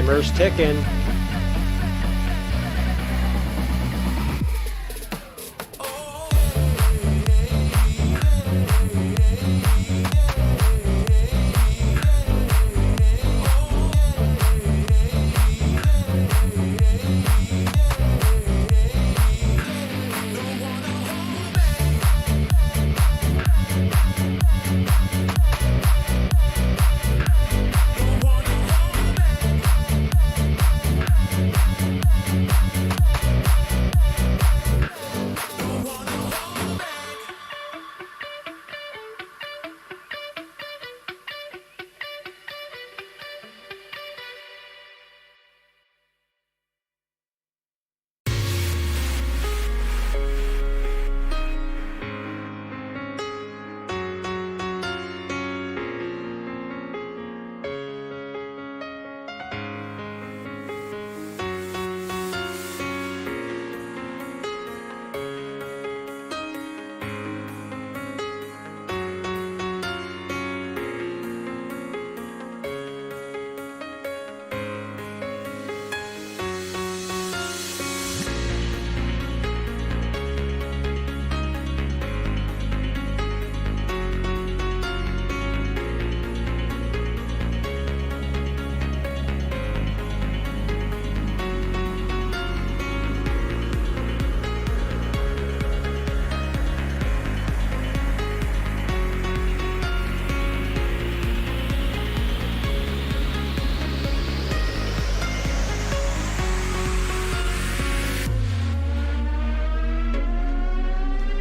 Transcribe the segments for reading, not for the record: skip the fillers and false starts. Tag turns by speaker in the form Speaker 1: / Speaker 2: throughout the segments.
Speaker 1: Timer's ticking.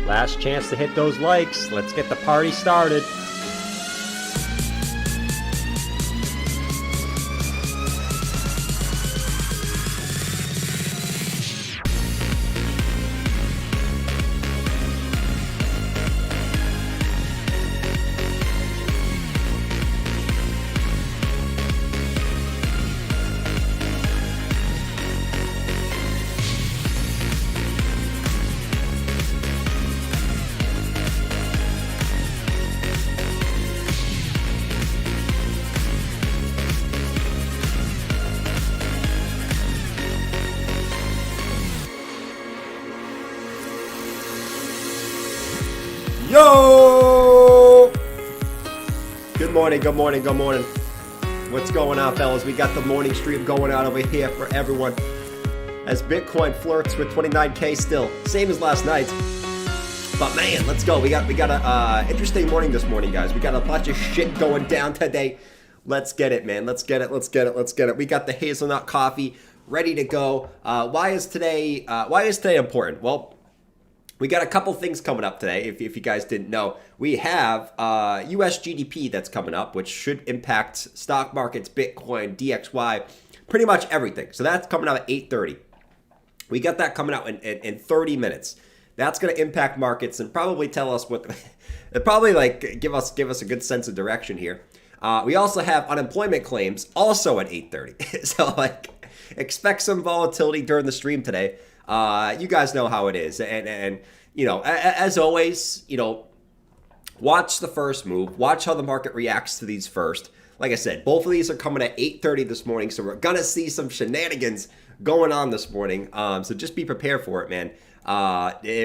Speaker 1: Last chance to hit those likes. Let's get the party started. Yo! Good morning, good morning, good morning. What's going on, fellas? We got the morning stream going on over here for everyone. As Bitcoin flirts with 29K still. Same as last night. But man, let's go. We got an interesting morning this morning, guys. We got a bunch of shit going down today. Let's get it, man. Let's get it. We got the hazelnut coffee ready to go. Why is today important? Well, we got a couple things coming up today, if you guys didn't know. We have US GDP that's coming up, which should impact stock markets, Bitcoin, DXY, pretty much everything. So that's coming out at 8:30. We got that coming out in 30 minutes. That's going to impact markets and probably tell us what, probably like give us a good sense of direction here. We also have unemployment claims also at 8:30. So like expect some volatility during the stream today. You guys know how it is. And you know, as always, you know, watch the first move. Watch how the market reacts to these first. Like I said, both of these are coming at 8:30 this morning. So we're going to see some shenanigans going on this morning. So just be prepared for it, man.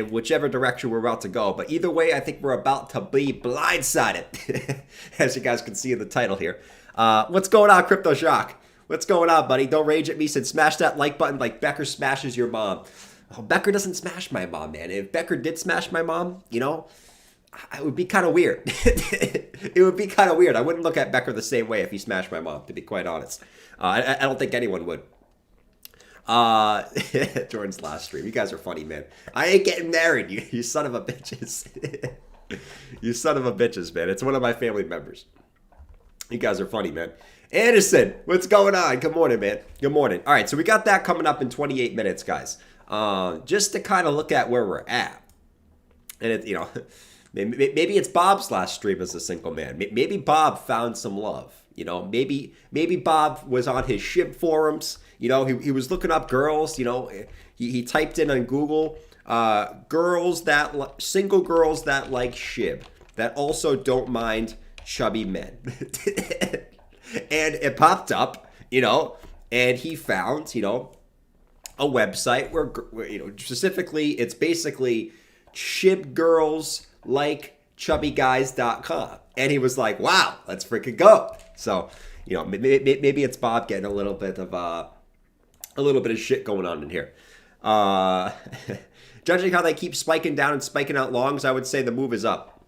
Speaker 1: Whichever direction we're about to go. But either way, I think we're about to be blindsided. As you guys can see in the title here. What's going on, Crypto Shock? What's going on, buddy? Don't rage at me. Said smash that like button like Becker smashes your mom. Oh, Becker doesn't smash my mom, man. If Becker did smash my mom, you know, it would be kind of weird. It would be kind of weird. I wouldn't look at Becker the same way if he smashed my mom, to be quite honest. I don't think anyone would. Jordan's last stream. You guys are funny, man. I ain't getting married, you son of a bitches. You son of a bitches, man. It's one of my family members. You guys are funny, man. Anderson, what's going on? Good morning, man. Good morning. All right, so we got that coming up in 28 minutes, guys. Just to kind of look at where we're at. And, it, you know, maybe it's Bob's last stream as a single man. Maybe Bob found some love. You know, maybe Bob was on his SHIB forums. You know, he was looking up girls. You know, he typed in on Google, single girls that like SHIB, that also don't mind chubby men. And it popped up, you know, and he found, a website where specifically it's basically chibgirlslikechubbiguys.com. And he was like, wow, let's freaking go. So, maybe it's Bob getting a little bit of shit going on in here. Judging how they keep spiking down and spiking out longs, I would say the move is up.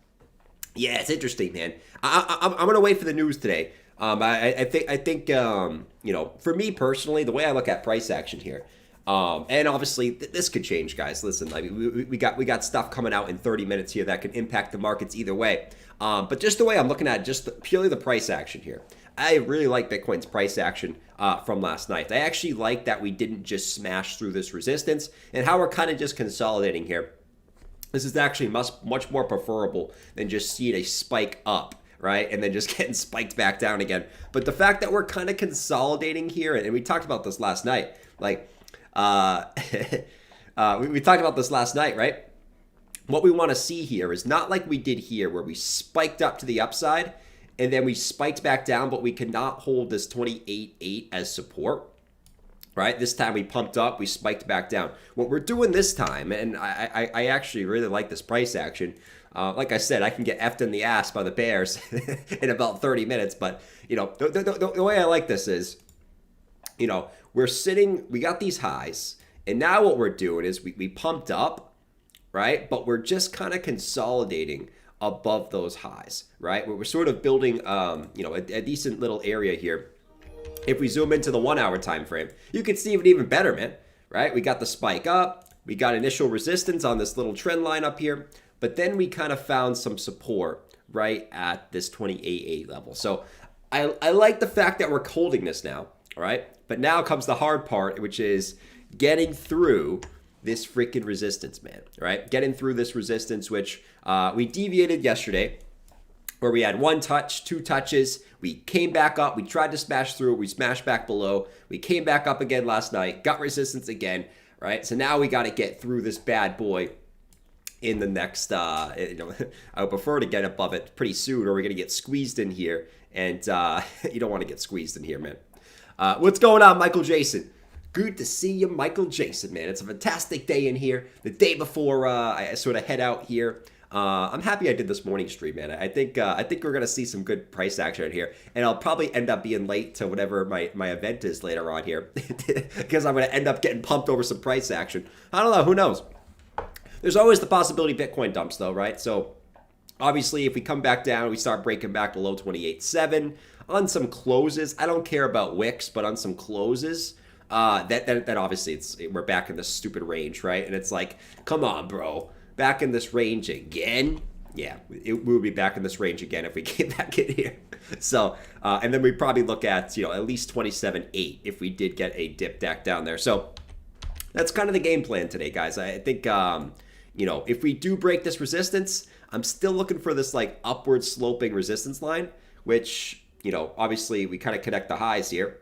Speaker 1: Yeah, it's interesting, man. I'm gonna wait for the news today. I think for me personally, the way I look at price action here, and obviously this could change, guys. Listen, like we got stuff coming out in 30 minutes here that can impact the markets either way. But just the way I'm looking at just purely the price action here, I really like Bitcoin's price action from last night. I actually like that we didn't just smash through this resistance and how we're kind of just consolidating here. This is actually much more preferable than just seeing a spike up, right? And then just getting spiked back down again. But the fact that we're kind of consolidating here, and we talked about this last night, like, we talked about this last night, right? What we want to see here is not like we did here where we spiked up to the upside and then we spiked back down, but we could not hold this 28.8 as support, right? This time we pumped up, we spiked back down. What we're doing this time, and I actually really like this price action. Like I said, I can get effed in the ass by the bears in about 30 minutes. But, the way I like this is, we got these highs. And now what we're doing is we pumped up, right? But we're just kind of consolidating above those highs, right? We're sort of building, a decent little area here. If we zoom into the 1 hour time frame, you can see it even better, man, right? We got the spike up. We got initial resistance on this little trend line up here. But then we kind of found some support right at this 28.8 level. So I like the fact that we're holding this now, all right? But now comes the hard part, which is getting through this freaking resistance, man, right? Getting through this resistance, which we deviated yesterday, where we had one touch, two touches. We came back up. We tried to smash through it. We smashed back below. We came back up again last night, got resistance again, right? So now we got to get through this bad boy in the next, I would prefer to get above it pretty soon, or we're going to get squeezed in here. And you don't want to get squeezed in here, man. What's going on, Michael Jason? Good to see you, Michael Jason, man. It's a fantastic day in here. The day before I sort of head out here. I'm happy I did this morning stream, man. I think we're gonna see some good price action here, and I'll probably end up being late to whatever my event is later on here, because I'm gonna end up getting pumped over some price action. I don't know. Who knows? There's always the possibility Bitcoin dumps, though, right? So obviously, if we come back down, we start breaking back below 28.7 on some closes. I don't care about wicks, but on some closes. That obviously we're back in this stupid range, right? And it's like, come on, bro, back in this range again? Yeah, we would be back in this range again if we came back in here. So, and then we probably look at, at least 27.8 if we did get a dip back down there. So that's kind of the game plan today, guys. I think, if we do break this resistance, I'm still looking for this like upward sloping resistance line, which, obviously we kind of connect the highs here.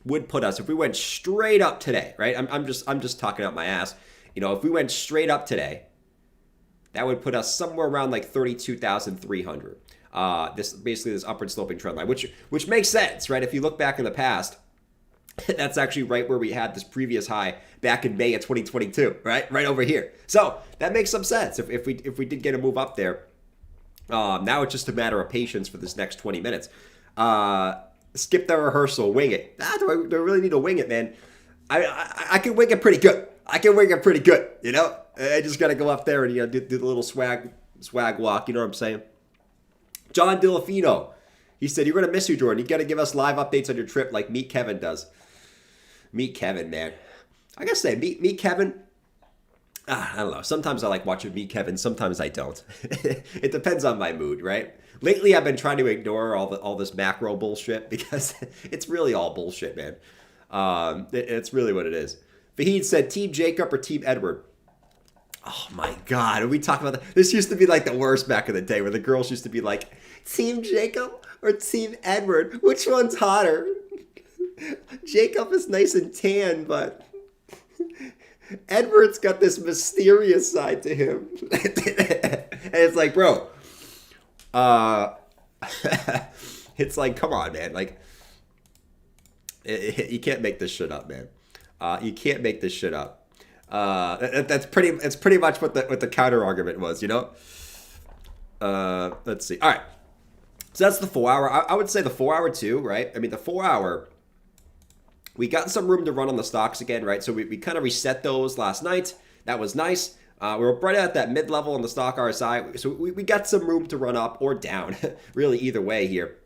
Speaker 1: Would put us, if we went straight up today, right? I'm just talking out my ass. If we went straight up today, that would put us somewhere around like 32,300. This upward sloping trend line, which makes sense, right? If you look back in the past, that's actually right where we had this previous high back in May of 2022, right? Right over here. So that makes some sense. If we did get a move up there, now it's just a matter of patience for this next 20 minutes. Skip the rehearsal, wing it. Do I really need to wing it, man? I can wing it pretty good. I just got to go up there and do the little swag walk. You know what I'm saying? John DiLafino, he said, you're going to miss you, Jordan. You got to give us live updates on your trip like Meet Kevin does. Meet Kevin, man. I got to say, Meet Kevin, I don't know. Sometimes I like watching Meet Kevin. Sometimes I don't. It depends on my mood, right? Lately, I've been trying to ignore all this macro bullshit because it's really all bullshit, man. It's really what it is. Fahid said, Team Jacob or Team Edward? Oh, my God. Are we talking about that? This used to be like the worst back in the day where the girls used to be like, Team Jacob or Team Edward? Which one's hotter? Jacob is nice and tan, but Edward's got this mysterious side to him. And it's like, bro, it's like, come on, man. Like, You can't make this shit up, man. You can't make this shit up. That's pretty much what the counter argument was, you know. Let's see. All right. So that's the 4 hour. I would say the 4 hour too, right? I mean, the 4 hour, we got some room to run on the stocks again, right? So we kind of reset those last night. That was nice. We were right at that mid-level on the stock RSI. So we got some room to run up or down, really either way here.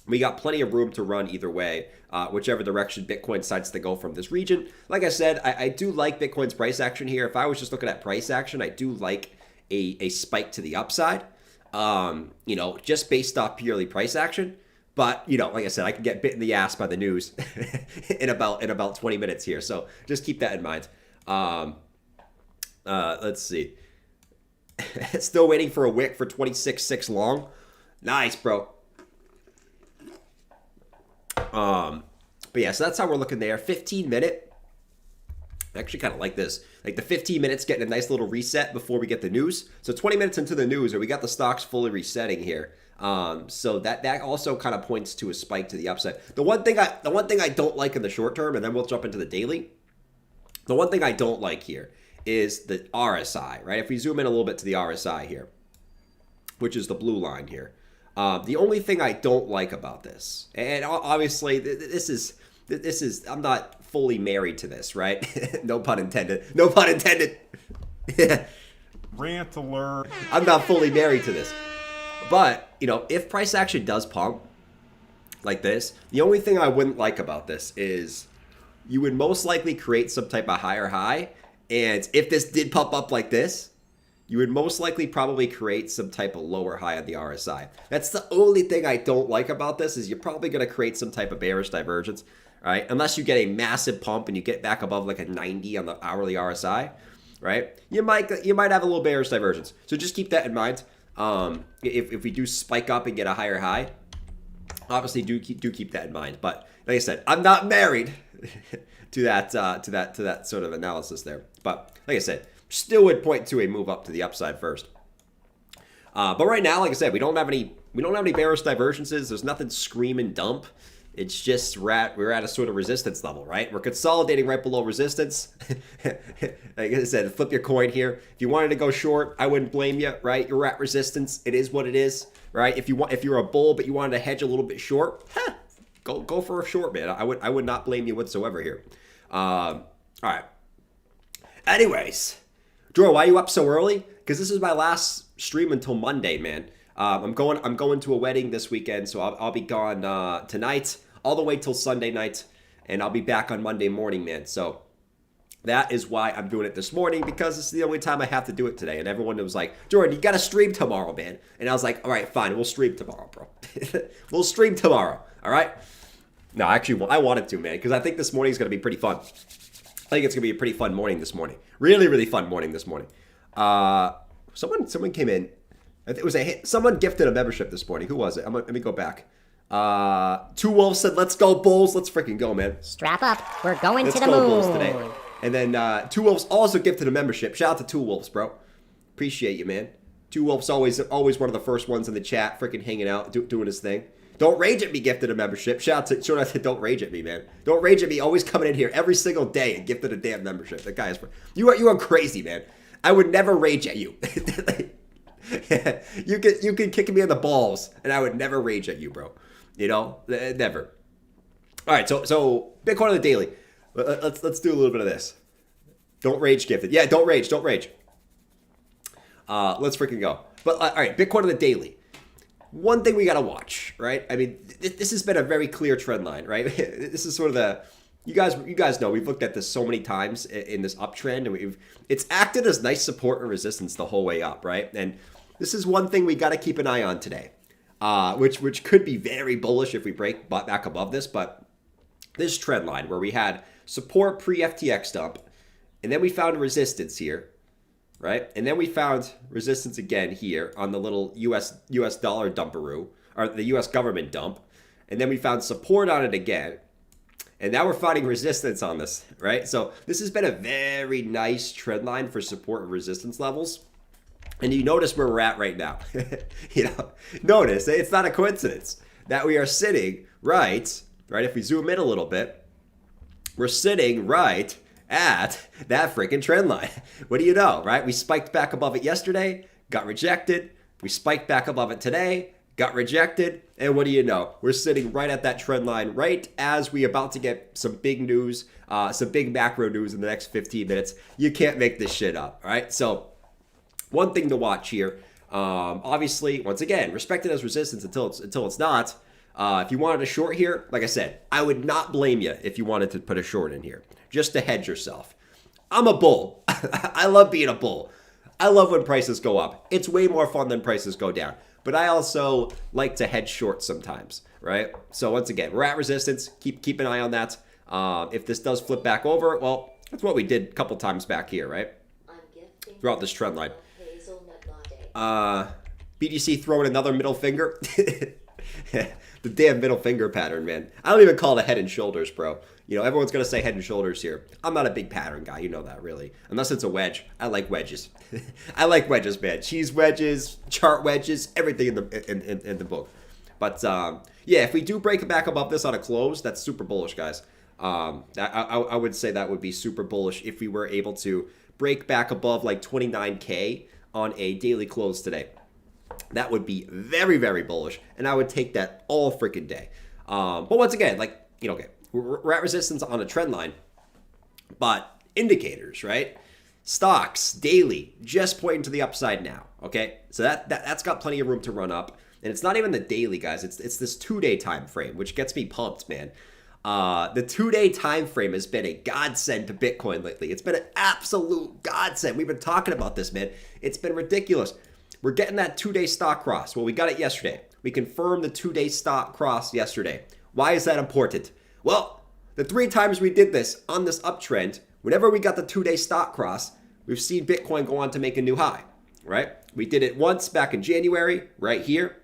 Speaker 1: We got plenty of room to run either way, whichever direction Bitcoin decides to go from this region. Like I said, I do like Bitcoin's price action here. If I was just looking at price action, I do like a spike to the upside. You know, just based off purely price action. But, you know, like I said, I can get bit in the ass by the news in about 20 minutes here. So just keep that in mind. Let's see. Still waiting for a wick for 26.6 long. Nice, bro. But yeah, so that's how we're looking there. 15-minute. I actually kind of like this. Like the 15 minutes getting a nice little reset before we get the news. So 20 minutes into the news, or we got the stocks fully resetting here. So that also kind of points to a spike to the upside. The one thing I don't like in the short term, and then we'll jump into the daily. The one thing I don't like here is the RSI, right? If we zoom in a little bit to the RSI here, which is the blue line here. The only thing I don't like about this, and obviously this is I'm not fully married to this, right? No pun intended. No pun intended.
Speaker 2: Rant alert.
Speaker 1: I'm not fully married to this. But, you know, if price action does pump like this, the only thing I wouldn't like about this is you would most likely create some type of higher high. And if this did pump up like this, you would most likely probably create some type of lower high on the RSI. That's the only thing I don't like about this, is you're probably going to create some type of bearish divergence, right? Unless you get a massive pump and you get back above like a 90 on the hourly RSI, right? You might have a little bearish divergence. So just keep that in mind. If we do spike up and get a higher high, obviously do keep that in mind. But like I said, I'm not married to that sort of analysis there. But like I said, still would point to a move up to the upside first. But right now, like I said, we don't have any bearish divergences. There's nothing screaming dump. It's just we're at a sort of resistance level, right? We're consolidating right below resistance. Like I said, flip your coin here. If you wanted to go short, I wouldn't blame you, right? You're at resistance. It is what it is, right? If you're a bull but you wanted to hedge a little bit short, go for a short, man. I would not blame you whatsoever here. All right. Anyways, Drew, why are you up so early? Because this is my last stream until Monday, man. I'm going to a wedding this weekend, so I'll be gone tonight, all the way till Sunday night, and I'll be back on Monday morning, man. So that is why I'm doing it this morning, because it's the only time I have to do it today. And everyone was like, Jordan, you got to stream tomorrow, man. And I was like, all right, fine, we'll stream tomorrow, bro. We'll stream tomorrow, all right? No, actually, I wanted to, man, because I think this morning is going to be pretty fun. I think it's going to be a pretty fun morning this morning. Really, really fun morning this morning. Someone came in. It was someone gifted a membership this morning. Who was it? Let me go back. Two Wolves said, let's go Bulls. Let's freaking go, man.
Speaker 3: Strap up. We're going to the
Speaker 1: moon. Let's go Bulls today. And then Two Wolves also gifted a membership. Shout out to Two Wolves, bro. Appreciate you, man. Two Wolves always one of the first ones in the chat, freaking hanging out, doing his thing. Don't Rage at Me gifted a membership. Shout out to Don't Rage at Me, man. Don't Rage at Me always coming in here every single day and gifted a damn membership. That guy is... You are crazy, man. I would never rage at you. You can kick me in the balls, and I would never rage at you, bro. You know, never. All right, so Bitcoin on the daily. Let's do a little bit of this. Don't rage gifted. Yeah, don't rage. Let's freaking go. But all right, Bitcoin on the daily. One thing we gotta watch, right? I mean, this has been a very clear trend line, right? This is sort of the... You guys know we've looked at this so many times in this uptrend, and it's acted as nice support and resistance the whole way up, right? And this is one thing we got to keep an eye on today, which could be very bullish if we break back above this. But this trend line where we had support pre-FTX dump, and then we found resistance here, right? And then we found resistance again here on the little US dollar dumperoo, or the US government dump, and then we found support on it again. And now we're finding resistance on this, right? So this has been a very nice trend line for support and resistance levels. And you notice where we're at right now. Notice it's not a coincidence that we are sitting right right? If we zoom in a little bit, we're sitting right at that freaking trend line. What do you know, right? We spiked back above it yesterday, got rejected. We spiked back above it today, got rejected. And what do you know? We're sitting right at that trend line right as we about to get some big news, some big macro news in the next 15 minutes. You can't make this shit up, all right? So one thing to watch here, obviously, once again, respect it as resistance until it's not. If you wanted a short here, like I said, I would not blame you if you wanted to put a short in here, just to hedge yourself. I'm a bull. I love being a bull. I love when prices go up. It's way more fun than prices go down. But I also like to hedge short sometimes, right? So once again, we're at resistance. Keep an eye on that. If this does flip back over, well, that's what we did a couple times back here, right? Throughout this trend line. BTC throwing another middle finger. The damn middle finger pattern, man. I don't even call it a head and shoulders, bro. You know, everyone's going to say head and shoulders here. I'm not a big pattern guy. You know that, really. Unless it's a wedge. I like wedges. I like wedges, man. Cheese wedges, chart wedges, everything in the book. But, yeah, if we do break back above this on a close, that's super bullish, guys. I would say that would be super bullish if we were able to break back above like 29K on a daily close today. That would be very, very bullish, and I would take that all freaking day. But once again, like, you know, okay, we're at resistance on a trend line, but indicators, right? Stocks, daily, just pointing to the upside now, okay? So that's got plenty of room to run up, and it's not even the daily, guys. It's this 2-day time frame, which gets me pumped, man. The 2-day time frame has been a godsend to Bitcoin lately. It's been an absolute godsend. We've been talking about this, man. It's been ridiculous. We're getting that 2-day stock cross. Well, we got it yesterday. We confirmed the 2-day stock cross yesterday. Why is that important? Well, the 3 times we did this on this uptrend, whenever we got the 2-day stock cross, we've seen Bitcoin go on to make a new high, right? We did it once back in January, right here.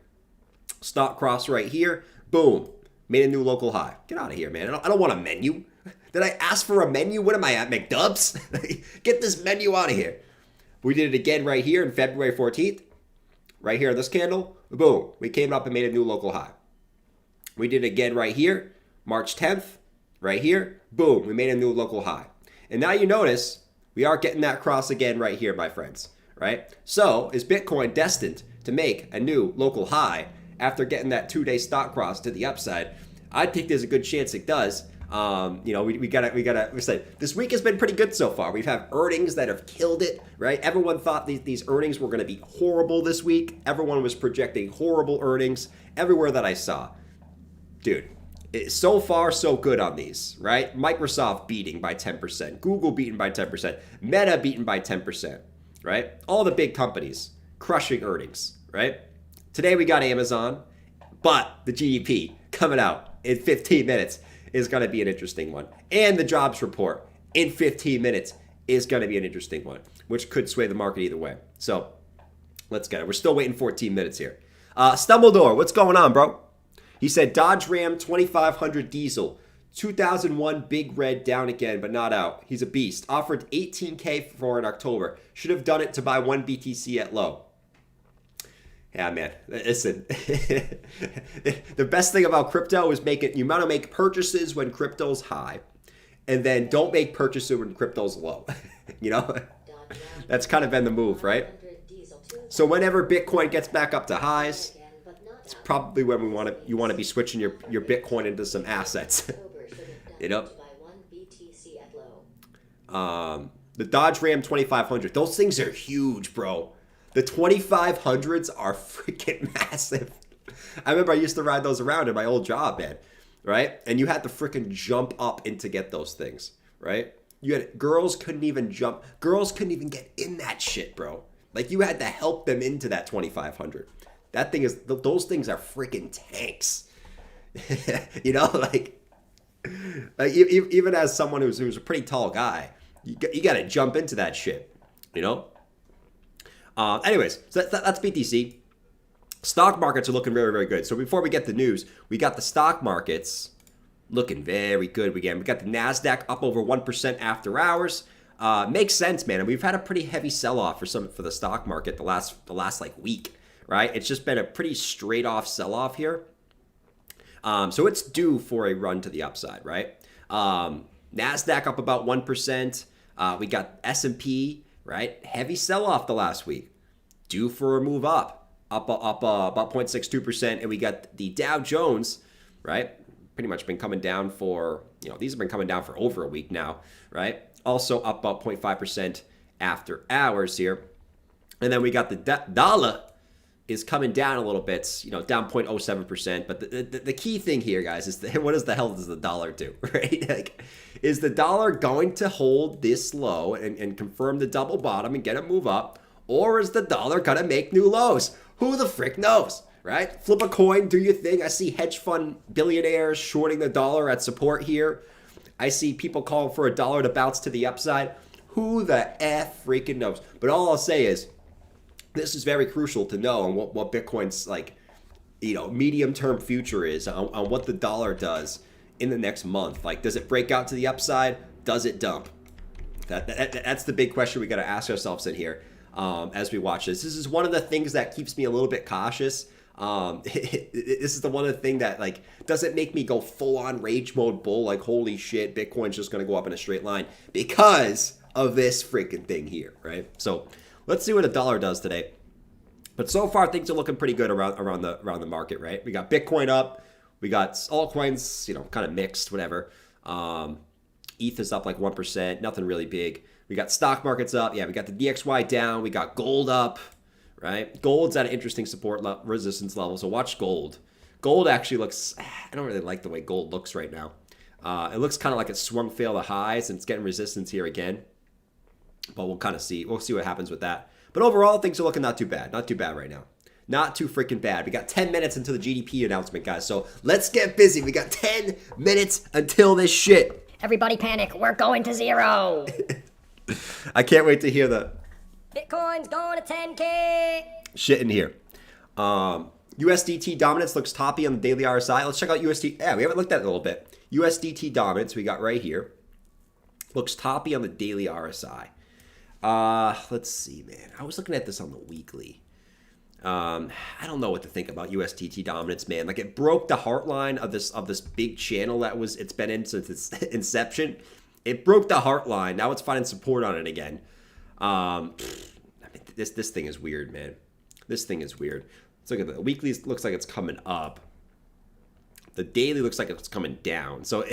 Speaker 1: Stock cross right here. Boom. Made a new local high. Get out of here, man. I don't want a menu. Did I ask for a menu? What am I at, McDubs? Get this menu out of here. We did it again right here in February 14th. Right here on this candle. Boom. We came up and made a new local high. We did it again right here. March 10th. Right here. Boom. We made a new local high. And now you notice we are getting that cross again right here, my friends. Right? So is Bitcoin destined to make a new local high after getting that 2-day stock cross to the upside? I think there's a good chance it does. You know, we gotta. This week has been pretty good so far. We've had earnings that have killed it, right? Everyone thought these earnings were going to be horrible this week. Everyone was projecting horrible earnings everywhere that I saw. Dude, so far so good on these, right? Microsoft beating by 10%, Google beaten by 10%, Meta beaten by 10%, right? All the big companies crushing earnings, right? Today we got Amazon, but the GDP coming out in 15 minutes is going to be an interesting one. And the jobs report in 15 minutes is going to be an interesting one, which could sway the market either way. So let's get it. We're still waiting 14 minutes here. Stumbledore, what's going on, bro? He said Dodge Ram 2500 diesel, 2001 Big Red down again, but not out. He's a beast. Offered 18K for in October. Should have done it to buy 1 BTC at low. Yeah, man. Listen, the best thing about crypto is you want to make purchases when crypto's high, and then don't make purchases when crypto's low. You know, that's kind of been the move, right? So whenever Bitcoin gets back up to highs, it's probably when you want to be switching your Bitcoin into some assets. You know, the Dodge Ram 2500. Those things are huge, bro. The 2500s are freaking massive. I remember I used to ride those around in my old job, man, right? And you had to freaking jump up in to get those things, right? Girls couldn't even jump. Girls couldn't even get in that shit, bro. Like, you had to help them into that 2500. That thing is, those things are freaking tanks. You know, like even as someone who's a pretty tall guy, you got to jump into that shit, you know? Anyways, so that's BTC. Stock markets are looking very, very good. So before we get the news, we got the stock markets looking very good again. We got the NASDAQ up over 1% after hours. Makes sense, man. And we've had a pretty heavy sell-off for the stock market the last like week, right? It's just been a pretty straight off sell-off here. So it's due for a run to the upside, right? NASDAQ up about 1%. We got S&P, right? Heavy sell-off the last week. Due for a move up about 0.62%. And we got the Dow Jones, right? Pretty much been coming down for, these have been coming down for over a week now, right? Also up about 0.5% after hours here. And then we got the dollar is coming down a little bit, down 0.07%. But the key thing here, guys, is what the hell does the dollar do, right? Like, is the dollar going to hold this low and confirm the double bottom and get a move up? Or is the dollar going to make new lows? Who the frick knows, right? Flip a coin, do your thing. I see hedge fund billionaires shorting the dollar at support here. I see people calling for a dollar to bounce to the upside. Who the F freaking knows? But all I'll say is, this is very crucial to know on what Bitcoin's medium-term future is on what the dollar does in the next month. Like, does it break out to the upside? Does it dump? That's the big question we got to ask ourselves in here as we watch this. This is one of the things that keeps me a little bit cautious. This is the one of the thing that doesn't make me go full-on rage mode bull, like holy shit, Bitcoin's just going to go up in a straight line because of this freaking thing here, right? So let's see what a dollar does today. But so far, things are looking pretty good around the market, right? We got Bitcoin up. We got altcoins, kind of mixed, whatever. ETH is up like 1%, nothing really big. We got stock markets up. Yeah, we got the DXY down. We got gold up, right? Gold's at an interesting support resistance level, so watch gold. Gold actually looks, I don't really like the way gold looks right now. It looks kind of like it swung fail the highs, and it's getting resistance here again. But we'll kind of see. We'll see what happens with that. But overall, things are looking not too bad. Not too bad right now. Not too freaking bad. We got 10 minutes until the GDP announcement, guys. So let's get busy. We got 10 minutes until this shit.
Speaker 2: Everybody panic. We're going to zero.
Speaker 1: I can't wait to hear the
Speaker 2: Bitcoin's going to 10K.
Speaker 1: shit in here. USDT dominance looks toppy on the daily RSI. Let's check out USD. Yeah, we haven't looked at it a little bit. USDT dominance we got right here. Looks toppy on the daily RSI. Let's see, man. I was looking at this on the weekly. I don't know what to think about USDT dominance, man. Like, it broke the heart line of this big channel that it's been in since its inception. It broke the heart line. Now it's finding support on it again. This thing is weird, man. This thing is weird. Let's look at the weekly. Looks like it's coming up. The daily looks like it's coming down. So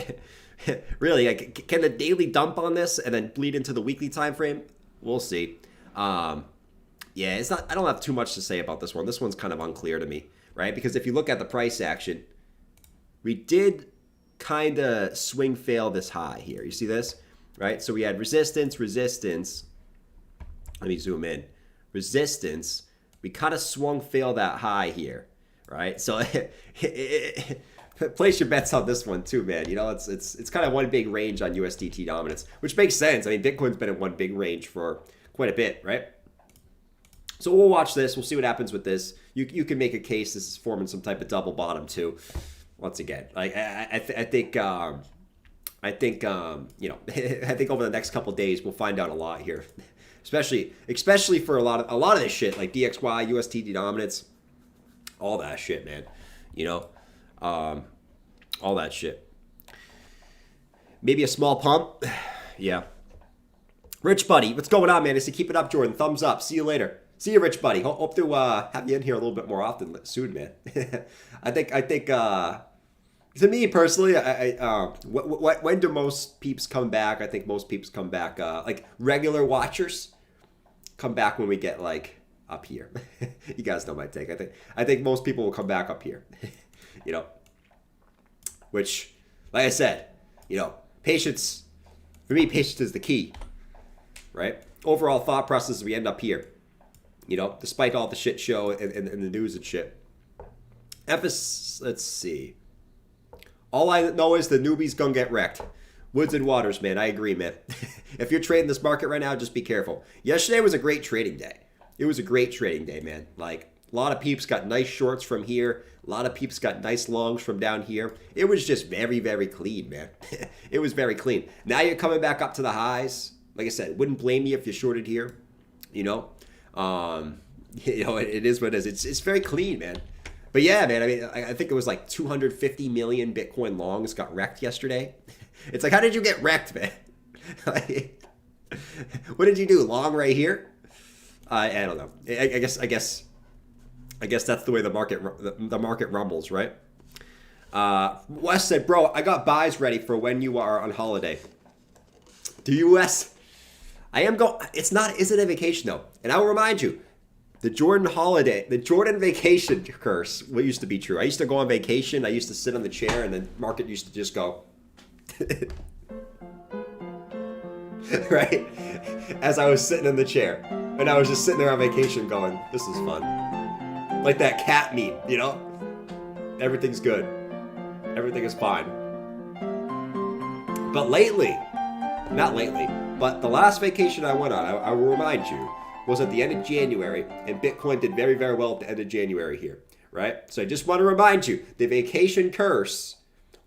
Speaker 1: really, can the daily dump on this and then bleed into the weekly time frame? We'll see. Yeah, it's not. I don't have too much to say about this one. This one's kind of unclear to me, right? Because if you look at the price action, we did kind of swing fail this high here. You see this, right? So we had resistance. Let me zoom in. Resistance. We kind of swung fail that high here, right? So place your bets on this one too, man. It's kind of one big range on USDT dominance, which makes sense. I mean, Bitcoin's been in one big range for quite a bit, right? So we'll watch this. We'll see what happens with this. You can make a case this is forming some type of double bottom too. Once again, like I think over the next couple of days we'll find out a lot here, especially for a lot of this shit like DXY, USDT dominance, all that shit, man. All that shit. Maybe a small pump, yeah. Rich Buddy, what's going on, man? I say keep it up, Jordan. Thumbs up. See you later. See you, Rich Buddy. Hope to have you in here a little bit more often soon, man. I think. To me personally, when do most peeps come back? I think most peeps come back, like regular watchers come back when we get like up here. You guys know my take. I think most people will come back up here, which, like I said, patience, for me, patience is the key, right? Overall thought process is we end up here, despite all the shit show and the news and shit. Emphasis, let's see. All I know is the newbie's gonna get wrecked. Woods and Waters, man. I agree, man. If you're trading this market right now, just be careful. Yesterday was a great trading day. It was a great trading day, man. Like, a lot of peeps got nice shorts from here. A lot of peeps got nice longs from down here. It was just very, very clean, man. It was very clean. Now you're coming back up to the highs. Like I said, wouldn't blame you if you shorted here. It is what it is. It's very clean, man. But yeah, man, I mean, I think it was like 250 million Bitcoin longs got wrecked yesterday. It's like, how did you get wrecked, man? Like, what did you do? Long right here? I don't know. I guess that's the way the market rumbles, right? Wes said, bro, I got buys ready for when you are on holiday. To US, I am going. It's not. Is it a vacation though? And I will remind you, the Jordan vacation curse. What used to be true? I used to go on vacation. I used to sit on the chair, and the market used to just go. Right? As I was sitting in the chair, and I was just sitting there on vacation, going, "This is fun." Like that cat meme, you know? Everything's good. Everything is fine. But lately, not lately, but the last vacation I went on, I will remind you, was at the end of January, and Bitcoin did very, very well at the end of January here, right? So I just want to remind you, the vacation curse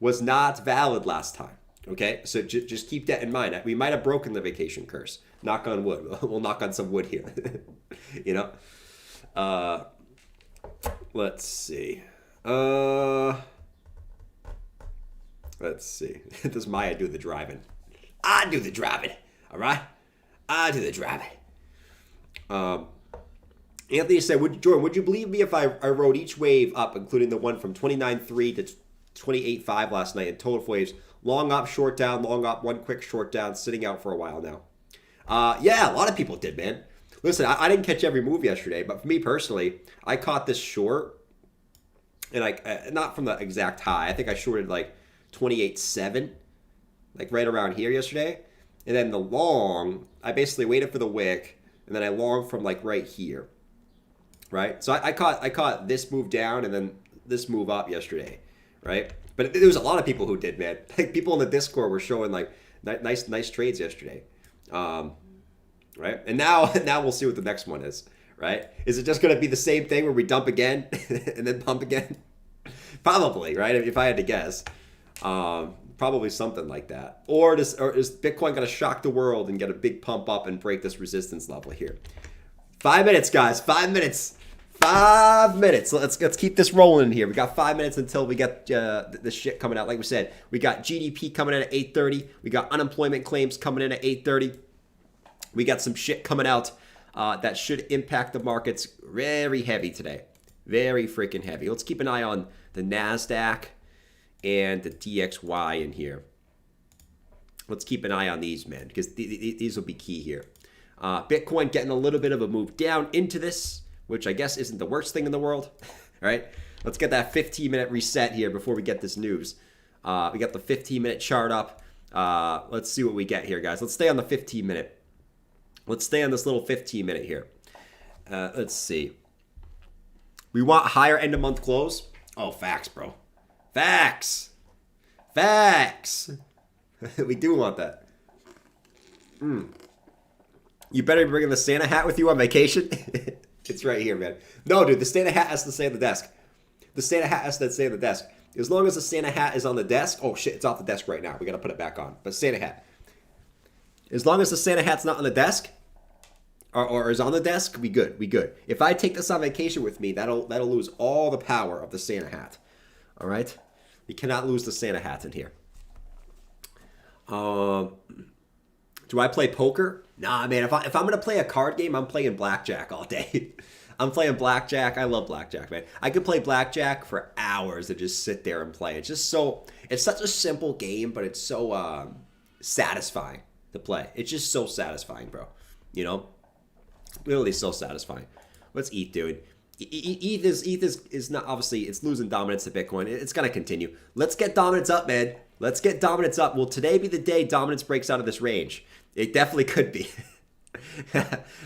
Speaker 1: was not valid last time, okay? So just keep that in mind. We might have broken the vacation curse. Knock on wood. We'll knock on some wood here, you know? Let's see. Let's see. Does Maya do the driving? I do the driving. All right? I do the driving. Anthony said, Jordan, would you believe me if I wrote each wave up, including the one from 29.3 to 28.5 last night in total waves? Long up, short down, long up, one quick short down, sitting out for a while now. Yeah, a lot of people did, man. Listen, I didn't catch every move yesterday, but for me personally, I caught this short, and not from the exact high. I think I shorted like 28.7, like right around here yesterday. And then the long, I basically waited for the wick, and then I longed from like right here, right? So I caught this move down and then this move up yesterday, right? But there was a lot of people who did, man. Like people in the Discord were showing like nice trades yesterday, right? And now we'll see what the next one is, right? Is it just going to be the same thing where we dump again and then pump again? Probably, right? If I had to guess. Probably something like that. Or is Bitcoin going to shock the world and get a big pump up and break this resistance level here? 5 minutes, guys. 5 minutes. 5 minutes. Let's keep this rolling in here. We got 5 minutes until we get the shit coming out. Like we said, we got GDP coming in at 8:30. We got unemployment claims coming in at 8:30. We got some shit coming out that should impact the markets very heavy today. Very freaking heavy. Let's keep an eye on the NASDAQ and the DXY in here. Let's keep an eye on these, man, because these will be key here. Bitcoin getting a little bit of a move down into this, which I guess isn't the worst thing in the world, right? Let's get that 15-minute reset here before we get this news. We got the 15-minute chart up. Let's see what we get here, guys. Let's stay on the 15-minute. Let's stay on this little 15-minute here. Let's see. We want higher end-of-month close. Oh, facts, bro. Facts. We do want that. You better be bringing the Santa hat with you on vacation. It's right here, man. No, dude, the Santa hat has to stay on the desk. The Santa hat has to stay on the desk. As long as the Santa hat is on the desk. Oh, shit, it's off the desk right now. We got to put it back on. But Santa hat. As long as the Santa hat's not on the desk, or is on the desk, we good. If I take this on vacation with me, that'll lose all the power of the Santa hat. All right? You cannot lose the Santa hat in here. Do I play poker? Nah, man. If I'm going to play a card game, I'm playing blackjack all day. I'm playing blackjack. I love blackjack, man. I could play blackjack for hours and just sit there and play. It's such a simple game, but it's so satisfying to play. It's just so satisfying, bro. You know? Literally so satisfying. What's ETH doing? ETH is not, obviously, it's losing dominance to Bitcoin. It's going to continue. Let's get dominance up, man. Let's get dominance up. Will today be the day dominance breaks out of this range? It definitely could be.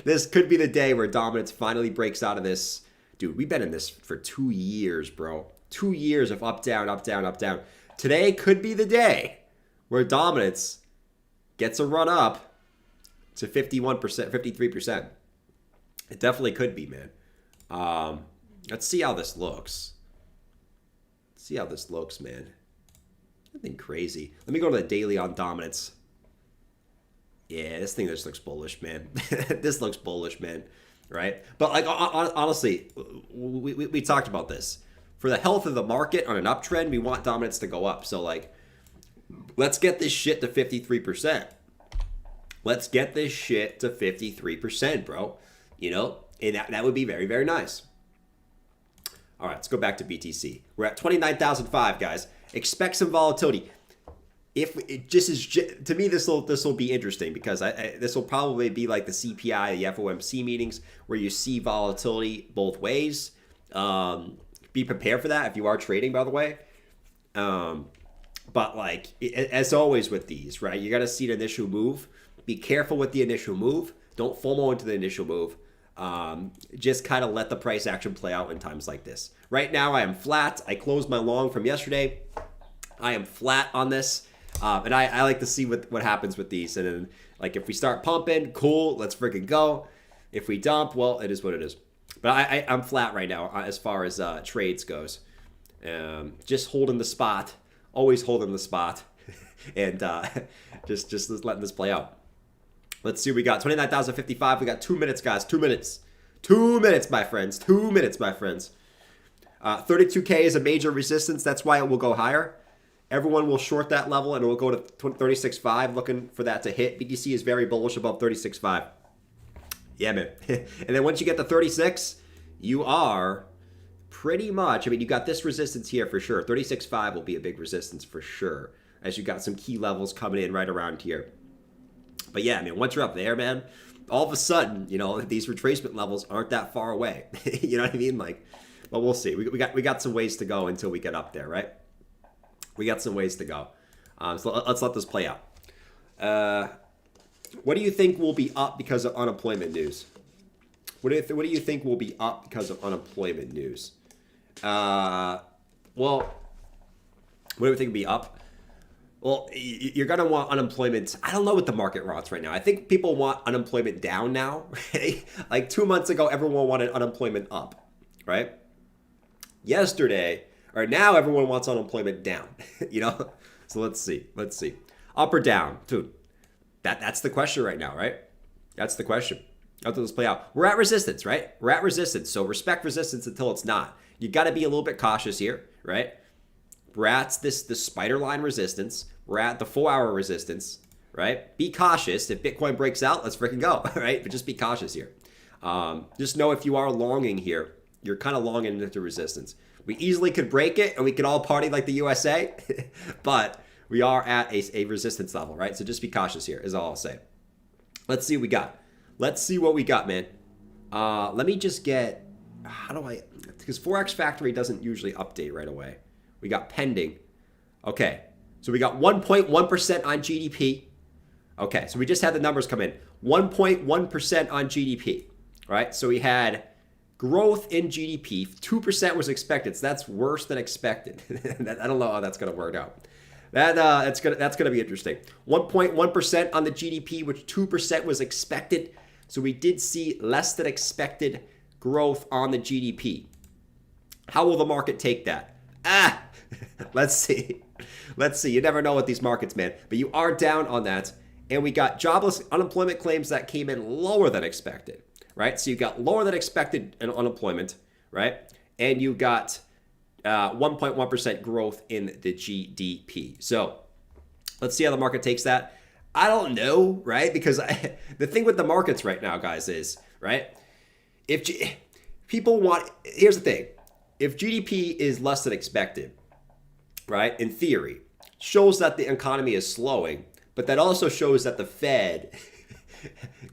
Speaker 1: This could be the day where dominance finally breaks out of this. Dude, we've been in this for 2 years, bro. 2 years of up, down, up, down, up, down. Today could be the day where dominance gets a run up to 51%, 53%. It definitely could be, man. Let's see how this looks. See how this looks, man. Nothing crazy. Let me go to the daily on dominance. Yeah, this thing just looks bullish, man. This looks bullish, man. Right? But like honestly, we talked about this. for the health of the market on an uptrend, we want dominance to go up. So like, let's get this shit to 53%. Let's get this shit to 53%, bro. You know, and that would be very, very nice. All right, let's go back to BTC. We're at 29,005, guys. Expect some volatility. If it just is, to me, this will be interesting because this will probably be like the CPI, the FOMC meetings where you see volatility both ways. Be prepared for that if you are trading, by the way. But like as always with these, right? You got to see the initial move. Be careful with the initial move. Don't FOMO into the initial move. Just kind of let the price action play out in times like this. Right now, I am flat. I closed my long from yesterday. I am flat on this. And I like to see what happens with these. And then, like, if we start pumping, cool, let's freaking go. If we dump, well, it is what it is. But I'm flat right now as far as trades goes. Just holding the spot. Always holding the spot. And just letting this play out. Let's see what we got. 29,055. We got 2 minutes, guys. 2 minutes. 2 minutes, my friends. 2 minutes, my friends. 32K is a major resistance. That's why it will go higher. Everyone will short that level, and it will go to 36.5, looking for that to hit. BTC is very bullish above 36.5. Yeah, man. And then once you get to 36, you are pretty much, I mean, you got this resistance here for sure. 36.5 will be a big resistance for sure, as you got some key levels coming in right around here. But yeah, I mean, once you're up there, man, all of a sudden, you know, these retracement levels aren't that far away. You know what I mean? Like, but we'll see. We got some ways to go until we get up there, right? We got some ways to go. So let's let this play out. What do you think will be up because of unemployment news? What do you think will be up because of unemployment news? Well, what do we think will be up? Well, you're going to want unemployment. I don't know what the market wants right now. I think people want unemployment down now. Right? Like 2 months ago, everyone wanted unemployment up, right? Yesterday, or now everyone wants unemployment down, you know? So let's see. Up or down? Dude, that's the question right now, right? That's the question. How does this play out? We're at resistance, right? We're at resistance. So respect resistance until it's not. You got to be a little bit cautious here, right? We're at this spider line resistance. We're at the 4-hour resistance, right? Be cautious. If Bitcoin breaks out, let's freaking go, right? But just be cautious here. Just know if you are longing here, you're kind of longing into resistance. We easily could break it and we could all party like the USA, but we are at a resistance level, right? So just be cautious here is all I'll say. Let's see what we got. Let's see what we got, man. Let me just get, because Forex Factory doesn't usually update right away. We got pending. Okay, so we got 1.1% on GDP. Okay, so we just had the numbers come in. 1.1% on GDP, right? So we had growth in GDP. 2% was expected, so that's worse than expected. I don't know how that's going to work out. That's gonna be interesting. 1.1% on the GDP, which 2% was expected. So we did see less than expected growth on the GDP. How will the market take that? Let's see. You never know with these markets, man. But you are down on that. And we got jobless unemployment claims that came in lower than expected, right? So you got lower than expected unemployment, right? And you got 1.1% growth in the GDP. So let's see how the market takes that. I don't know, right? Because the thing with the markets right now, guys, is, right? If people want, here's the thing. If GDP is less than expected, right, in theory, shows that the economy is slowing, but that also shows that the Fed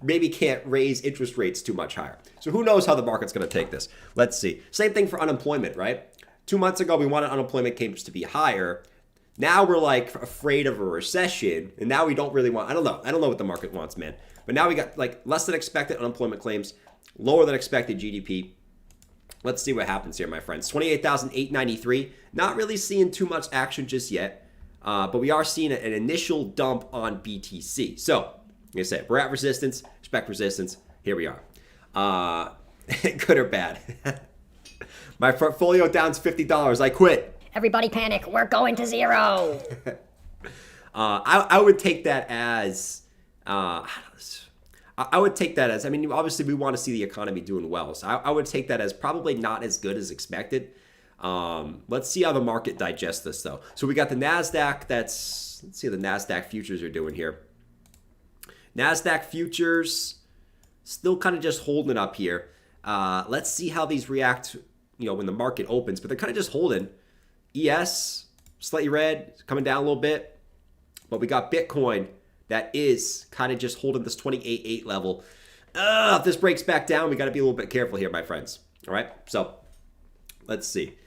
Speaker 1: maybe can't raise interest rates too much higher. So who knows how the market's going to take this? Let's see. Same thing for unemployment, right? 2 months ago, we wanted unemployment claims to be higher. Now we're like afraid of a recession, and now we don't really want, I don't know what the market wants, man. But now we got like less than expected unemployment claims, lower than expected GDP. Let's see what happens here, my friends. 28,893. Not really seeing too much action just yet, but we are seeing an initial dump on BTC. So, like I said, we're at resistance, respect resistance. Here we are. Good or bad? My portfolio down's $50. I quit.
Speaker 2: Everybody panic. We're going to zero.
Speaker 1: I would take that as, I would take that as, I mean, obviously we want to see the economy doing well. So I would take that as probably not as good as expected. Let's see how the market digests this, though. So we got the NASDAQ. Let's see how the NASDAQ futures are doing here. NASDAQ futures still kind of just holding up here. Let's see how these react, when the market opens. But they're kind of just holding. ES, slightly red, coming down a little bit. But we got Bitcoin that is kind of just holding this 28.8 level. If this breaks back down, we got to be a little bit careful here, my friends. All right, so let's see.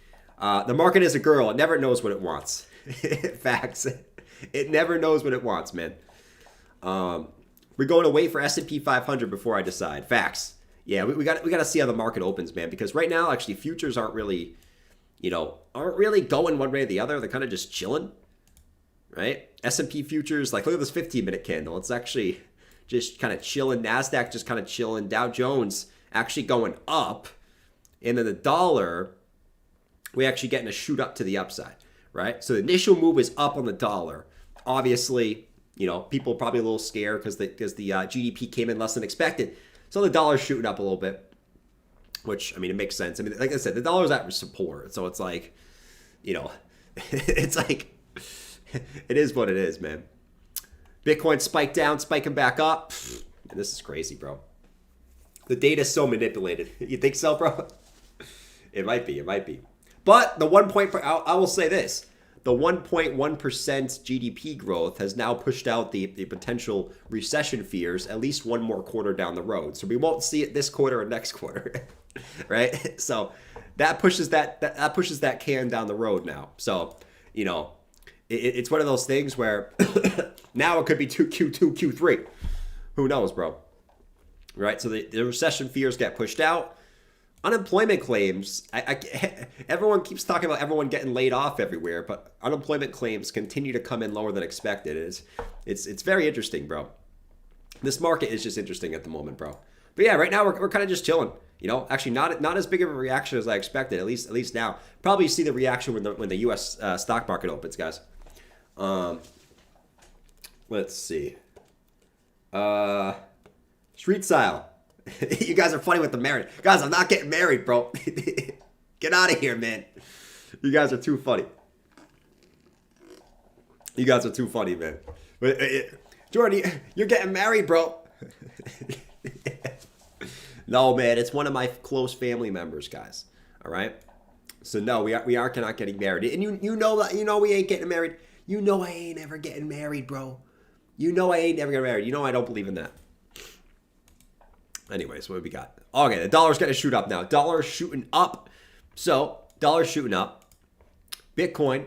Speaker 1: The market is a girl. It never knows what it wants. Facts. It never knows what it wants, man. We're going to wait for S&P 500 before I decide. Facts. Yeah, we got to see how the market opens, man. Because right now, actually, futures aren't really going one way or the other. They're kind of just chilling, right? S&P futures, like, look at this 15-minute candle. It's actually just kind of chilling. NASDAQ just kind of chilling. Dow Jones actually going up. And then the dollar, we're actually getting a shoot up to the upside, right? So the initial move is up on the dollar. Obviously, people are probably a little scared because the GDP came in less than expected. So the dollar's shooting up a little bit, which, it makes sense. Like I said, the dollar's at support. So it's like, it's like, it is what it is, man. Bitcoin spiked down, spiking back up. And this is crazy, bro. The data's so manipulated. You think so, bro? It might be. But the I will say this. The 1.1% GDP growth has now pushed out the potential recession fears at least one more quarter down the road. So we won't see it this quarter or next quarter, right? So that pushes that can down the road now. So, it's one of those things where now it could be Q2, Q3. Who knows, bro? Right? So the recession fears get pushed out. Unemployment claims, everyone keeps talking about everyone getting laid off everywhere, but unemployment claims continue to come in lower than expected. It's very interesting, bro. This market is just interesting at the moment, bro. But yeah, right now we're kind of just chilling. Actually not as big of a reaction as I expected. At least now. Probably see the reaction when the U.S. Stock market opens, guys. Let's see. Street style. You guys are funny with the marriage. Guys, I'm not getting married, bro. Get out of here, man. You guys are too funny. Man. Jordan, you're getting married, bro. No, man, it's one of my close family members, guys. All right? So no, we are not getting married. And you know that we ain't getting married. You know I ain't ever getting married, bro. You know I ain't ever getting married. You know I don't believe in that. Anyways, what have we got? Okay, the dollar's going to shoot up now. Dollar's shooting up. So, dollar's shooting up. Bitcoin,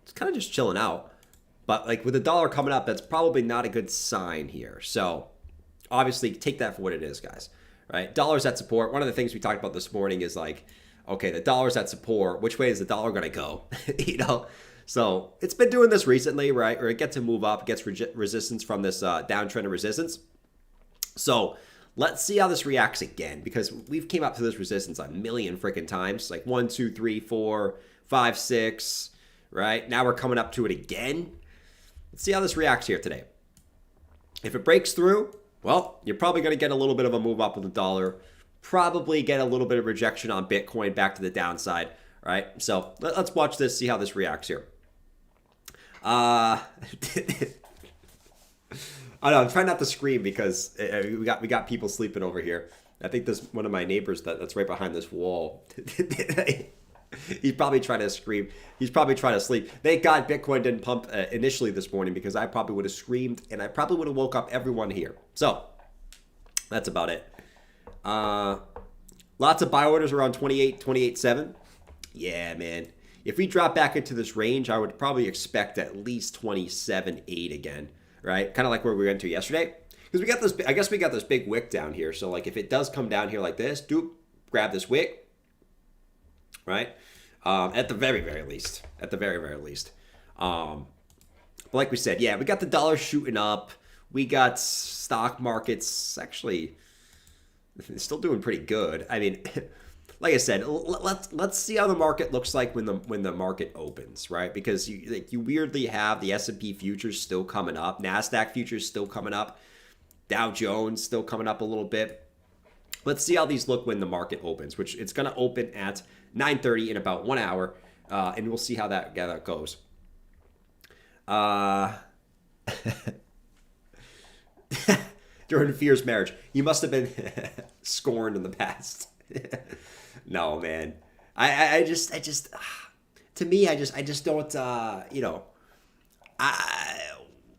Speaker 1: it's kind of just chilling out. But, with the dollar coming up, that's probably not a good sign here. So, obviously, take that for what it is, guys. Right? Dollar's at support. One of the things we talked about this morning is okay, the dollar's at support. Which way is the dollar going to go? So, it's been doing this recently, right? Or it gets to move up, gets resistance from this downtrend of resistance. So let's see how this reacts again, because we've came up to this resistance a million freaking times, 1, 2, 3, 4, 5, 6, right? Now we're coming up to it again. Let's see how this reacts here today. If it breaks through, well, you're probably going to get a little bit of a move up with the dollar, probably get a little bit of rejection on Bitcoin back to the downside, right? So let's watch this, see how this reacts here. I know, I'm trying not to scream because we got people sleeping over here. I think this one of my neighbors that's right behind this wall. He's probably trying to scream. He's probably trying to sleep. Thank God Bitcoin didn't pump initially this morning, because I probably would have screamed and I probably would have woke up everyone here. So that's about it. Lots of buy orders around 28.7. Yeah, man. If we drop back into this range, I would probably expect at least 27.8 again. Right? Kind of like where we went to yesterday. Because I guess we got this big wick down here. So if it does come down here like this, grab this wick. Right? At the very, very least. But like we said, yeah, we got the dollar shooting up. We got stock markets actually still doing pretty good. Like I said, let's see how the market looks like when the market opens, right? Because you weirdly have the S&P futures still coming up, NASDAQ futures still coming up, Dow Jones still coming up a little bit. Let's see how these look when the market opens, which it's going to open at 9:30 in about 1 hour, and we'll see how that goes. During Fear's marriage, you must have been scorned in the past. No, man. I just to me, I just don't,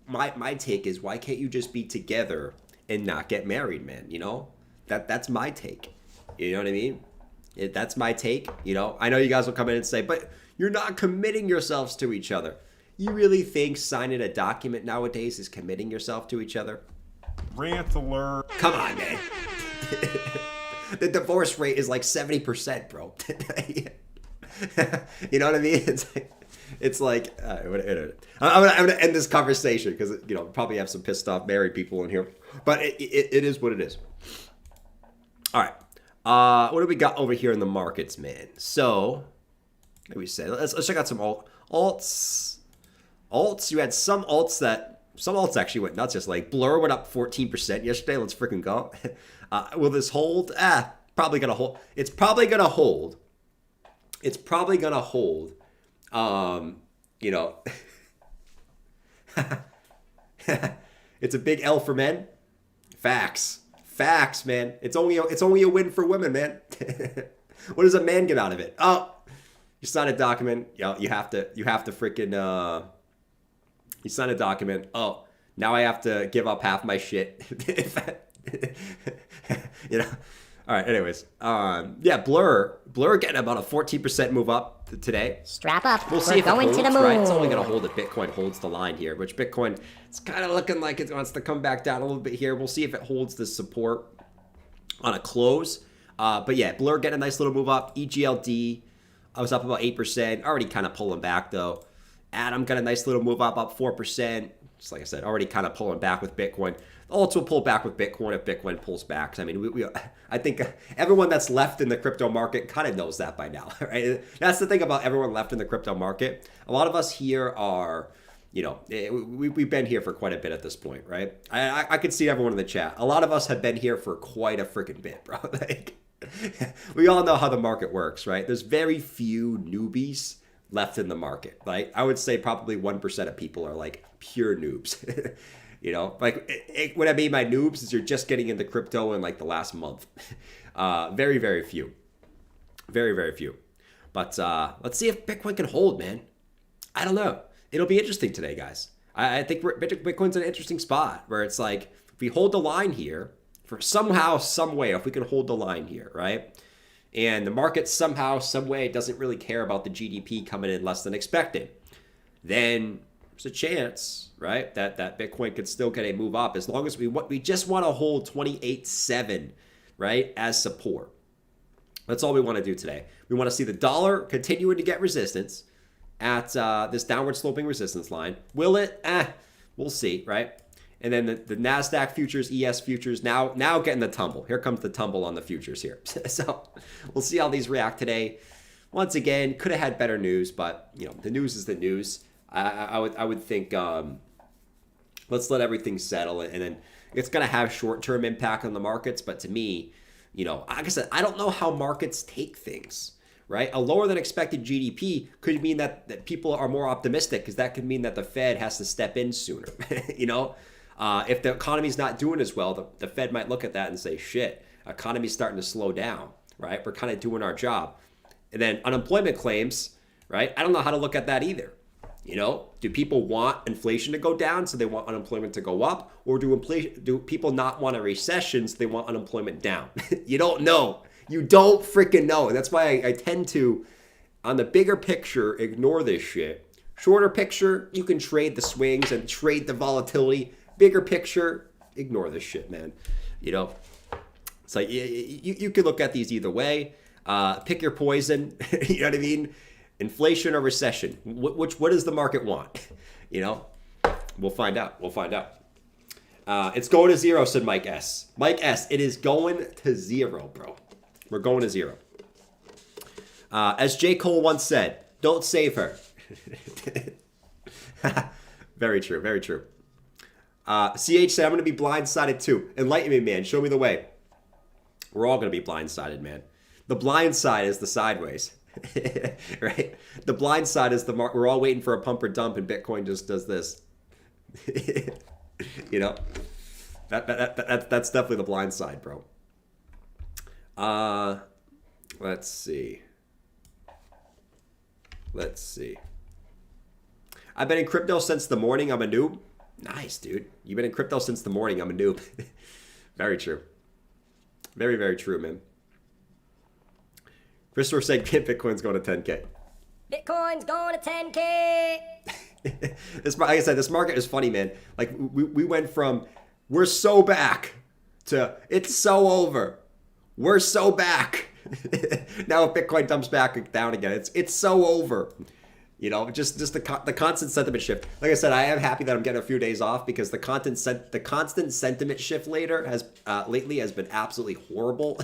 Speaker 1: my take is, why can't you just be together and not get married, man? That's my take. You know what I mean? That's my take. I know you guys will come in and say, but you're not committing yourselves to each other. You really think signing a document nowadays is committing yourself to each other?
Speaker 3: Rant alert.
Speaker 1: Come on, man. The divorce rate is like 70%, bro. You know what I mean? It's like I'm gonna end this conversation because probably have some pissed off married people in here, but it is what it is. All right, what do we got over here in the markets, man? So, like we said, let's check out some alts. You had some alts actually went nuts. Just like Blur went up 14% yesterday. Let's freaking go. Will this hold? Probably gonna hold. It's probably gonna hold. It's a big L for men. Facts, man. It's only a win for women, man. What does a man get out of it? Oh, you sign a document. You have to freaking. You sign a document. Oh, now I have to give up half my shit. All right. Anyways, Blur getting about a 14% move up today.
Speaker 2: Strap up.
Speaker 1: We'll see
Speaker 2: We're
Speaker 1: if
Speaker 2: going
Speaker 1: it holds,
Speaker 2: to the moon.
Speaker 1: right? It's only going to hold if Bitcoin holds the line here, which Bitcoin, it's kind of looking like it wants to come back down a little bit here. We'll see if it holds the support on a close. But yeah, Blur getting a nice little move up. EGLD, I was up about 8%. Already kind of pulling back though. Atom got a nice little move up 4%. Just like I said, already kind of pulling back with Bitcoin. Also pull back with Bitcoin if Bitcoin pulls back. I mean, I think everyone that's left in the crypto market kind of knows that by now, right? That's the thing about everyone left in the crypto market. A lot of us here are, we've been here for quite a bit at this point, right? I could see everyone in the chat. A lot of us have been here for quite a freaking bit, bro. Like, we all know how the market works, right? There's very few newbies left in the market. Like, I would say probably 1% of people are like pure noobs. What I mean by noobs is you're just getting into crypto in like the last month. Very, very few. Very, very few. But let's see if Bitcoin can hold, man. I don't know. It'll be interesting today, guys. I think Bitcoin's an interesting spot where it's like, if we hold the line here, for somehow, some way, if we can hold the line here, right? And the market somehow, some way doesn't really care about the GDP coming in less than expected, then there's a chance, right, that Bitcoin could still get a move up as long as we just want to hold 28.7, right, as support. That's all we want to do today. We want to see the dollar continuing to get resistance at this downward sloping resistance line. Will it? We'll see, right? And then the NASDAQ futures, ES futures, now getting the tumble. Here comes the tumble on the futures here. So we'll see how these react today. Once again, could have had better news, but the news is the news. I would think let's let everything settle, and then it's going to have short-term impact on the markets. But to me, like I said, I don't know how markets take things, right? A lower than expected GDP could mean that people are more optimistic, because that could mean that the Fed has to step in sooner. If the economy's not doing as well, the Fed might look at that and say, shit, economy's starting to slow down, right? We're kind of doing our job. And then unemployment claims, right? I don't know how to look at that either. Do people want inflation to go down, so they want unemployment to go up? Or do people not want a recession, so they want unemployment down? You don't know. You don't freaking know. And that's why I tend to, on the bigger picture, ignore this shit. Shorter picture, you can trade the swings and trade the volatility. Bigger picture, ignore this shit, man. It's like you could look at these either way. Pick your poison. You know what I mean? Inflation or recession? What does the market want? We'll find out. It's going to zero, said Mike S. Mike S, it is going to zero, bro. We're going to zero. As J. Cole once said, don't save her. Very true, very true. CH said, I'm going to be blindsided too. Enlighten me, man. Show me the way. We're all going to be blindsided, man. The blind side is the sideways, right? The blind side is the mark. We're all waiting for a pump or dump, and Bitcoin just does this. You know, that's definitely the blind side, bro. Let's see. I've been in crypto since the morning. I'm a noob. Nice, dude. You've been in crypto since the morning. I'm a noob. Very true. Very, very true, man. Christopher said Bitcoin's going to 10K.
Speaker 2: Bitcoin's going to 10K.
Speaker 1: Like I said, this market is funny, man. Like we went from we're so back to it's so over. We're so back. Now if Bitcoin dumps back down again, it's so over. You know, just the constant sentiment shift. Like I said, I am happy that I'm getting a few days off because the constant sentiment shift lately has been absolutely horrible.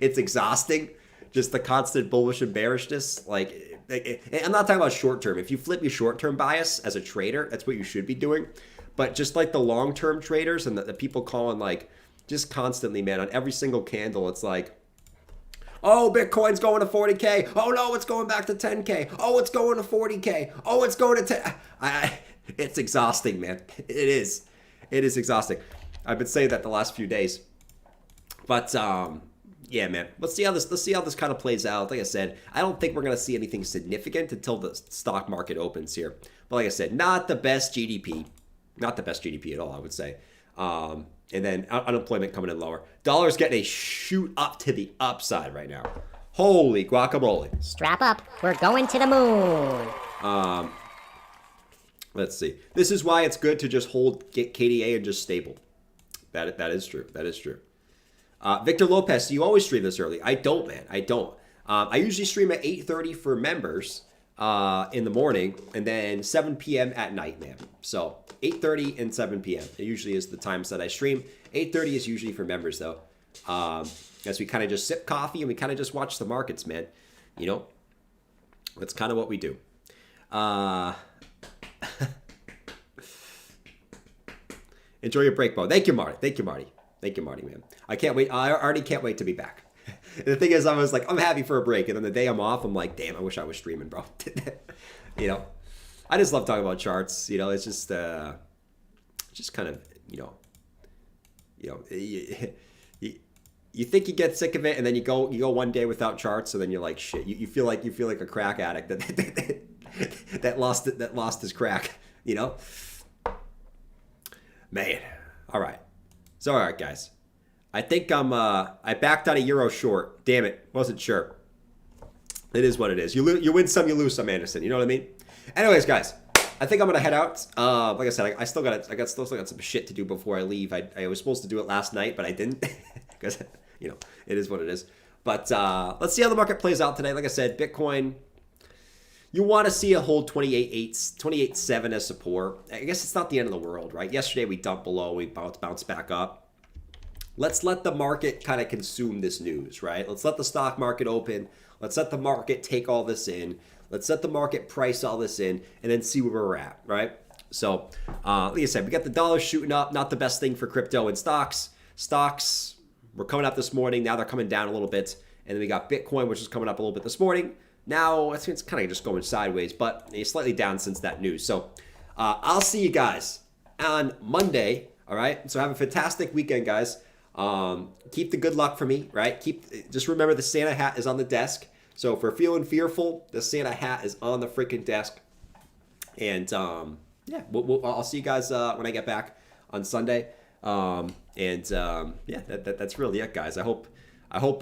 Speaker 1: It's exhausting. Just the constant bullish and bearishness. Like I'm not talking about short term. If you flip your short term bias as a trader, that's what you should be doing. But just like the long term traders and the people calling like just constantly, man, on every single candle, it's like, oh, Bitcoin's going to 40K. Oh, no, it's going back to 10K. Oh, it's going to 40K. Oh, it's going to 10. It's exhausting, man. It is. It is exhausting. I've been saying that the last few days. But, yeah, man. Let's see how this kind of plays out. Like I said, I don't think we're going to see anything significant until the stock market opens here. But like I said, not the best GDP. Not the best GDP at all, I would say. And then unemployment coming in lower. Dollar's getting a shoot up to the upside right now. Holy guacamole.
Speaker 2: Strap up. We're going to the moon.
Speaker 1: Let's see. This is why it's good to just get KDA and just stable. That is true. That is true. Victor Lopez, do you always stream this early? I don't, man. I don't. I usually stream at 8:30 for members in the morning and then 7 p.m. at night, man. So 8:30 and 7 p.m. It usually is the times that I stream. 8:30 is usually for members, though. As we kind of just sip coffee and we kind of just watch the markets, man. You know, that's kind of what we do. Enjoy your break, Bo. Thank you, Marty. Thank you, Marty. Thank you, Marty, man. I can't wait. I already can't wait to be back. The thing is, I was like, I'm happy for a break. And then the day I'm off, I'm like, damn, I wish I was streaming, bro. You know, I just love talking about charts. You know, it's just kind of, you think you get sick of it, and then you go one day without charts, and then you're like, shit. You feel like a crack addict that lost his crack. You know, man. All right. So all right, guys. I think I backed out a euro short. Damn it, wasn't sure. It is what it is. You win some, you lose some, Anderson. You know what I mean? Anyways, guys, I think I'm gonna head out. Like I said, I still got some shit to do before I leave. I was supposed to do it last night, but I didn't because it is what it is. But let's see how the market plays out today. Like I said, Bitcoin. You want to see a hold 28.7 as support. I guess it's not the end of the world, right? Yesterday we dumped below, we bounced back up. Let's let the market kind of consume this news, right? Let's let the stock market open. Let's let the market take all this in. Let's let the market price all this in and then see where we're at, right? So, like I said, we got the dollar shooting up. Not the best thing for crypto and stocks. Stocks were coming up this morning. Now they're coming down a little bit. And then we got Bitcoin, which is coming up a little bit this morning. Now, I think it's kind of just going sideways, but it's slightly down since that news. So, I'll see you guys on Monday, all right? So have a fantastic weekend, guys. Keep the good luck for me, right? Just remember the Santa hat is on the desk. So if we're feeling fearful, the Santa hat is on the freaking desk. And yeah, I'll see you guys when I get back on Sunday. Yeah, that's really it, guys. I hope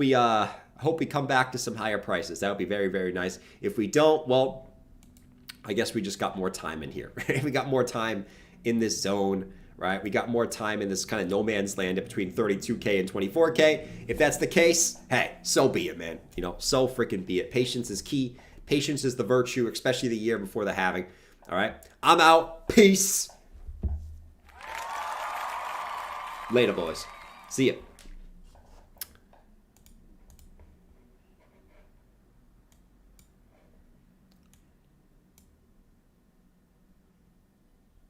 Speaker 1: we come back to some higher prices. That would be very, very nice. If we don't, well, I guess we just got more time in here. Right? We got more time in this zone. Right, we got more time in this kind of no man's land in between 32K and 24K. If that's the case, hey, so be it, man. You know, so freaking be it. Patience is key. Patience is the virtue, especially the year before the halving. All right, I'm out. Peace. Later, boys. See ya.